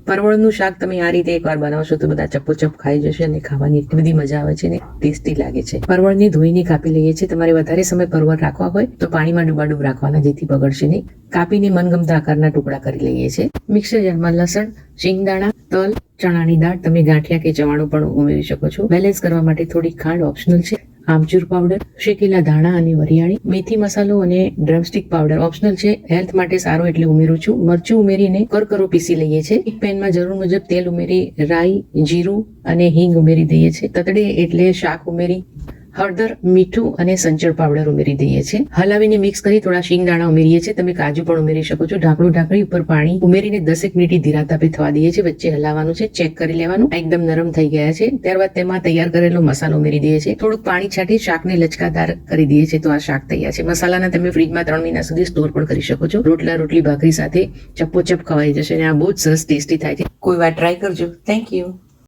પરવળનું શાક તમે આ રીતે એકવાર બનાવશો તો બધા ચપ્પોચપ ખાઈ જશે અને ખાવાની એટલી બધી મજા આવે છે ને ટેસ્ટી લાગે છે. પરવળને ધોઈને કાપી લઈએ છીએ. તમારે વધારે સમય પરવળ રાખવા હોય તો પાણીમાં ડૂબાડૂબ રાખવાના, જેથી બગડશે નહીં. કાપીને મનગમતા આકારના ટુકડા કરી લઈએ છીએ. મિક્સર જારમાં લસણ, શિંગદાણા, તલ, ચણાની દાળ, તમે ગાંઠિયા કે ચવાણું પણ ઉમેરી શકો છો. બેલેન્સ કરવા માટે થોડી ખાંડ ઓપ્શનલ છે. આમચૂર પાવડર, શેકેલા ધાણા અને વરિયાળી, મેથી મસાલો અને ડ્રમસ્ટિક પાવડર ઓપ્શનલ છે. હેલ્થ માટે સારો એટલે ઉમેરું છું. મરચું ઉમેરીને કરકરો પીસી લઈએ છીએ. એક પેનમાં જરૂર મુજબ તેલ ઉમેરી રાઈ, જીરું અને હિંગ ઉમેરી દઈએ છીએ. તતડે એટલે શાક ઉમેરી હળદર, મીઠું અને સંચળ પાવડર ઉમેરી દઈએ છીએ. હલાવીને મિક્સ કરી થોડા શિંગદાણા ઉમેરીએ છીએ. તમે કાજુ પણ ઉમેરી શકો છો. ઢાંકણું ઢાંકણી ઉપર પાણી ઉમેરીને 10 મિનિટ ધીરા તાપે થવા દઈએ છીએ. વચ્ચે હલાવવાનું છે, ચેક કરી લેવાનું. એકદમ નરમ થઈ ગયા છે. ત્યારબાદ તેમાં તૈયાર કરેલો મસાલો ઉમેરી દઈએ છીએ. થોડુંક પાણી છાંટી શાકને લચકાદાર કરી દઈએ છીએ તો આ શાક તૈયાર છે. મસાલાના તમે ફ્રીજમાં 3 મહિના સુધી સ્ટોર પણ કરી શકો છો. રોટલી ભાખરી સાથે ચપ્પોચપ ખવાઈ જશે અને આ બહુ જ સરસ ટેસ્ટી થાય છે. કોઈ વાર ટ્રાય કરજો. Thank you.